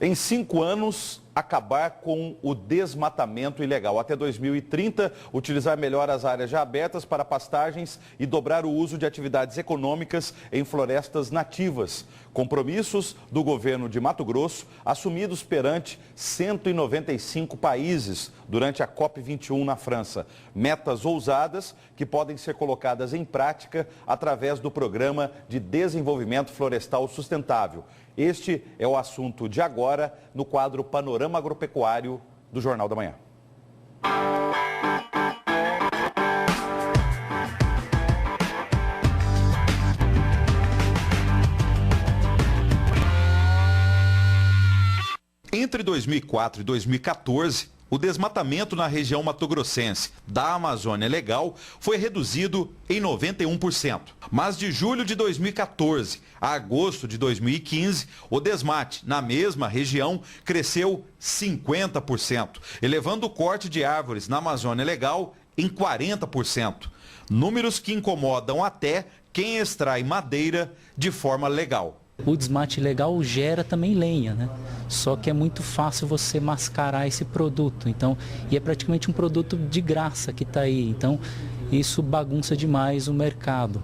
Em 5 anos, acabar com o desmatamento ilegal. Até 2030, utilizar melhor as áreas já abertas para pastagens e dobrar o uso de atividades econômicas em florestas nativas. Compromissos do governo de Mato Grosso, assumidos perante 195 países durante a COP21 na França. Metas ousadas que podem ser colocadas em prática através do Programa de Desenvolvimento Florestal Sustentável. Este é o assunto de agora no quadro Panorama Agropecuário do Jornal da Manhã. Entre 2004 e 2014, o desmatamento na região mato-grossense da Amazônia Legal foi reduzido em 91%. Mas de julho de 2014 a agosto de 2015, o desmate na mesma região cresceu 50%, elevando o corte de árvores na Amazônia Legal em 40%. Números que incomodam até quem extrai madeira de forma legal. O desmate ilegal gera também lenha, né? Só que é muito fácil você mascarar esse produto. Então, e é praticamente um produto de graça que está aí. Então, isso bagunça demais o mercado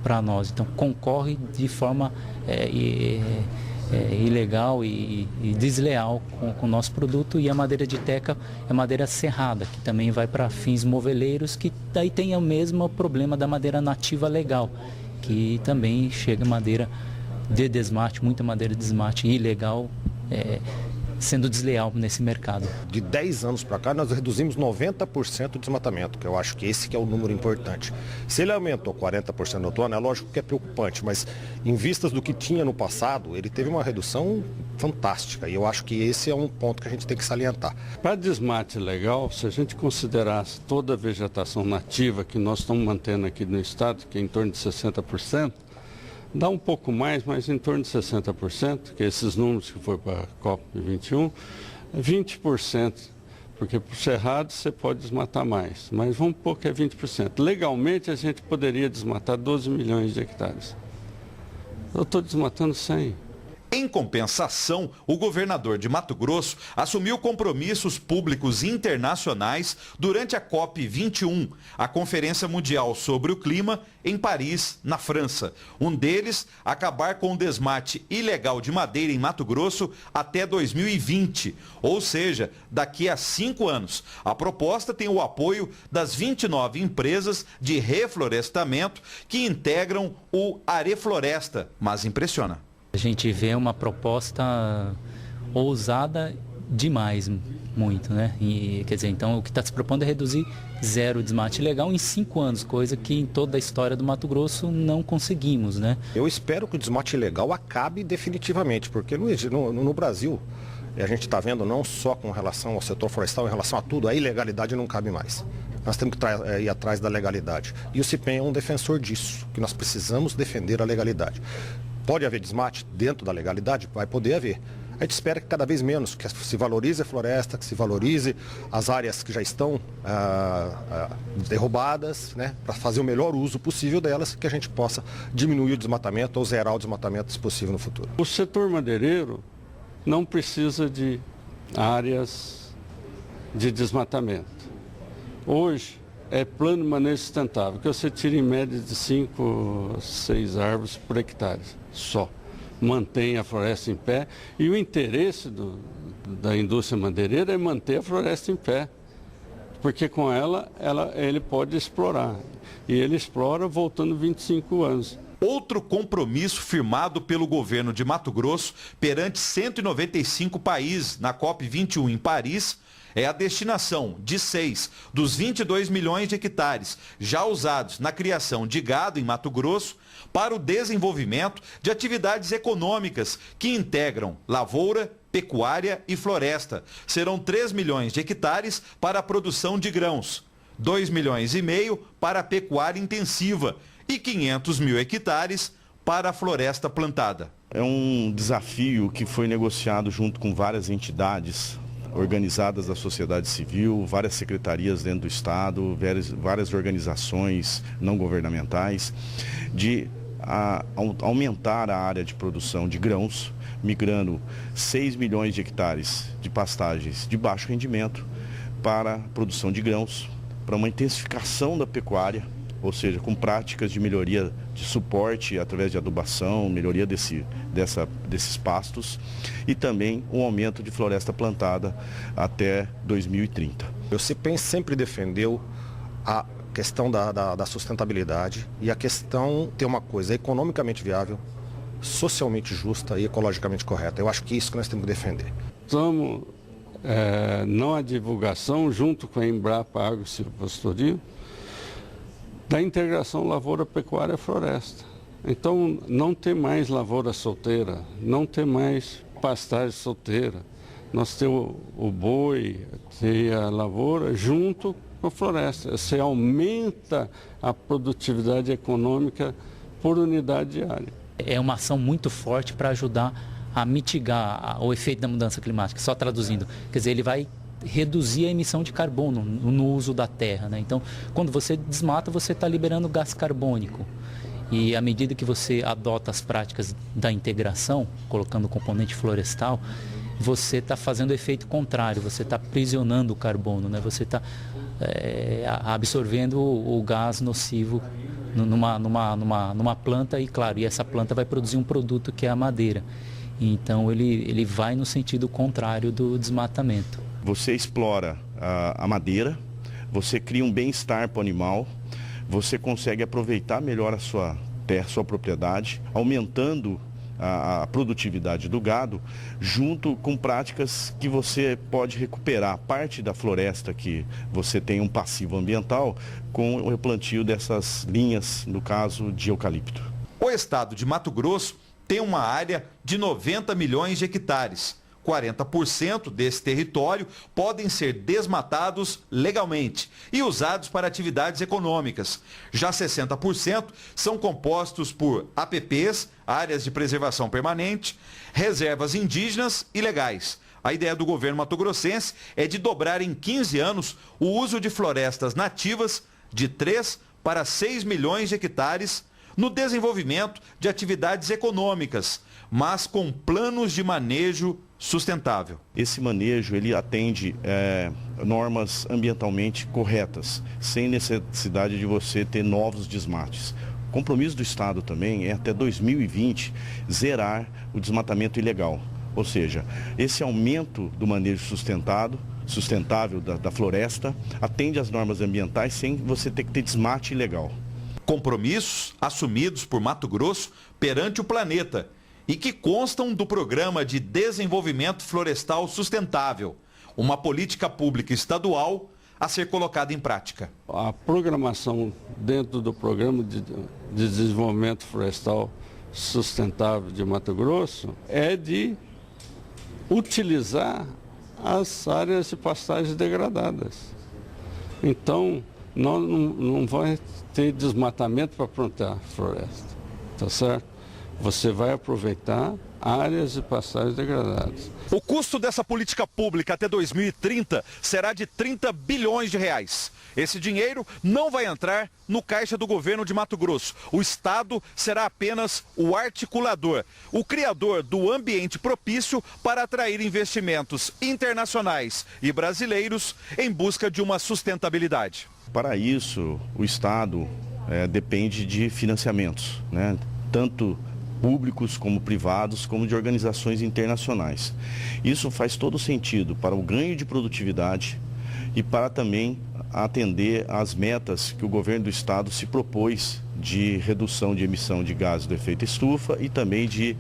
para nós. Então, concorre de forma ilegal e desleal com o nosso produto. E a madeira de teca é madeira serrada, que também vai para fins moveleiros, que daí tem o mesmo problema da madeira nativa legal, que também chega madeira de desmate, muita madeira de desmate ilegal, sendo desleal nesse mercado. De 10 anos para cá, nós reduzimos 90% do desmatamento, que eu acho que esse que é o número importante. Se ele aumentou 40% no outono, é lógico que é preocupante, mas em vistas do que tinha no passado, ele teve uma redução fantástica, e eu acho que esse é um ponto que a gente tem que salientar. Para desmate legal, se a gente considerasse toda a vegetação nativa que nós estamos mantendo aqui no estado, que é em torno de 60%, dá um pouco mais, mas em torno de 60%, que esses números que foi para a COP21, 20%, porque por cerrado você pode desmatar mais, mas vamos pôr que é 20%. Legalmente a gente poderia desmatar 12 milhões de hectares. Eu estou desmatando 100. Em compensação, o governador de Mato Grosso assumiu compromissos públicos internacionais durante a COP21, a Conferência Mundial sobre o Clima, em Paris, na França. Um deles, acabar com o desmate ilegal de madeira em Mato Grosso até 2020, ou seja, daqui a 5 anos. A proposta tem o apoio das 29 empresas de reflorestamento que integram o Arefloresta, mas impressiona. A gente vê uma proposta ousada demais, muito, né? E, quer dizer, então o que está se propondo é reduzir zero desmate ilegal em 5 anos, coisa que em toda a história do Mato Grosso não conseguimos, né? Eu espero que o desmate ilegal acabe definitivamente, porque no Brasil, a gente está vendo não só com relação ao setor florestal, em relação a tudo, a ilegalidade não cabe mais. Nós temos que ir atrás da legalidade. E o CIPEM é um defensor disso, que nós precisamos defender a legalidade. Pode haver desmate dentro da legalidade? Vai poder haver. A gente espera que cada vez menos, que se valorize a floresta, que se valorize as áreas que já estão derrubadas, né, para fazer o melhor uso possível delas, que a gente possa diminuir o desmatamento ou zerar o desmatamento, se possível, no futuro. O setor madeireiro não precisa de áreas de desmatamento. Hoje é plano de manejo sustentável, que você tira em média de 5, 6 árvores por hectare só. Mantém a floresta em pé e o interesse da indústria madeireira é manter a floresta em pé, porque com ela ele pode explorar, e ele explora voltando 25 anos. Outro compromisso firmado pelo governo de Mato Grosso perante 195 países na COP21 em Paris é a destinação de 6 dos 22 milhões de hectares já usados na criação de gado em Mato Grosso para o desenvolvimento de atividades econômicas que integram lavoura, pecuária e floresta. Serão 3 milhões de hectares para a produção de grãos, 2,5 milhões para a pecuária intensiva e 500 mil hectares para a floresta plantada. É um desafio que foi negociado junto com várias entidades organizadas da sociedade civil, várias secretarias dentro do Estado, várias organizações não governamentais, de aumentar a área de produção de grãos, migrando 6 milhões de hectares de pastagens de baixo rendimento para a produção de grãos, para uma intensificação da pecuária, ou seja, com práticas de melhoria de suporte através de adubação, melhoria desses pastos e também um aumento de floresta plantada até 2030. O CPEM sempre defendeu a questão da sustentabilidade e a questão de ter uma coisa economicamente viável, socialmente justa e ecologicamente correta. Eu acho que é isso que nós temos que defender. Estamos na divulgação, junto com a Embrapa Agro e Silvopastorio, da integração lavoura-pecuária-floresta. Então, não tem mais lavoura solteira, não tem mais pastagem solteira. Nós temos o boi, tem a lavoura junto com a floresta. Você aumenta a produtividade econômica por unidade diária. É uma ação muito forte para ajudar a mitigar o efeito da mudança climática. Só traduzindo, quer dizer, ele vai reduzir a emissão de carbono no uso da terra, né? Então, quando você desmata, você está liberando gás carbônico. E à medida que você adota as práticas da integração, colocando o componente florestal, você está fazendo o efeito contrário, você está aprisionando o carbono, né? Você está absorvendo o gás nocivo numa planta e, claro, essa planta vai produzir um produto que é a madeira. Então, ele vai no sentido contrário do desmatamento. Você explora a madeira, você cria um bem-estar para o animal, você consegue aproveitar melhor a sua terra, sua propriedade, aumentando a produtividade do gado, junto com práticas que você pode recuperar parte da floresta que você tem um passivo ambiental com o replantio dessas linhas, no caso de eucalipto. O estado de Mato Grosso tem uma área de 90 milhões de hectares. 40% desse território podem ser desmatados legalmente e usados para atividades econômicas. Já 60% são compostos por APPs, áreas de preservação permanente, reservas indígenas e legais. A ideia do governo mato-grossense é de dobrar em 15 anos o uso de florestas nativas de 3 para 6 milhões de hectares no desenvolvimento de atividades econômicas, mas com planos de manejo sustentável. Esse manejo ele atende normas ambientalmente corretas, sem necessidade de você ter novos desmates. O compromisso do Estado também é até 2020 zerar o desmatamento ilegal. Ou seja, esse aumento do manejo sustentável da floresta atende às normas ambientais sem você ter que ter desmate ilegal. Compromissos assumidos por Mato Grosso perante o planeta e que constam do Programa de Desenvolvimento Florestal Sustentável, uma política pública estadual a ser colocada em prática. A programação dentro do Programa de Desenvolvimento Florestal Sustentável de Mato Grosso é de utilizar as áreas de pastagens degradadas. Então, não vai ter desmatamento para plantar floresta, tá certo? Você vai aproveitar áreas de pastagens degradadas. O custo dessa política pública até 2030 será de 30 bilhões de reais. Esse dinheiro não vai entrar no caixa do governo de Mato Grosso. O Estado será apenas o articulador, o criador do ambiente propício para atrair investimentos internacionais e brasileiros em busca de uma sustentabilidade. Para isso, o Estado depende de financiamentos, né? Tanto públicos como privados, como de organizações internacionais. Isso faz todo sentido para o ganho de produtividade e para também atender às metas que o governo do estado se propôs de redução de emissão de gases do efeito estufa e também de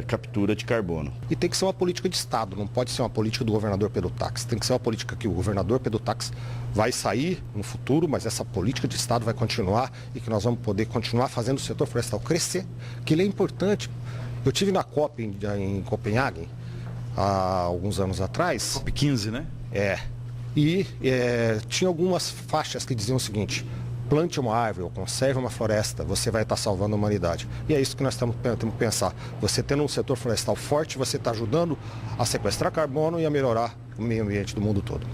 captura de carbono. E tem que ser uma política de Estado, não pode ser uma política do governador Pedro Tax. Tem que ser uma política que o governador Pedro Tax vai sair no futuro, mas essa política de Estado vai continuar e que nós vamos poder continuar fazendo o setor florestal crescer, que ele é importante. Eu tive na COP em Copenhague há alguns anos atrás. COP 15, né? E tinha algumas faixas que diziam o seguinte: plante uma árvore, ou conserve uma floresta, você vai estar salvando a humanidade. E é isso que nós temos que pensar. Você tendo um setor florestal forte, você está ajudando a sequestrar carbono e a melhorar o meio ambiente do mundo todo.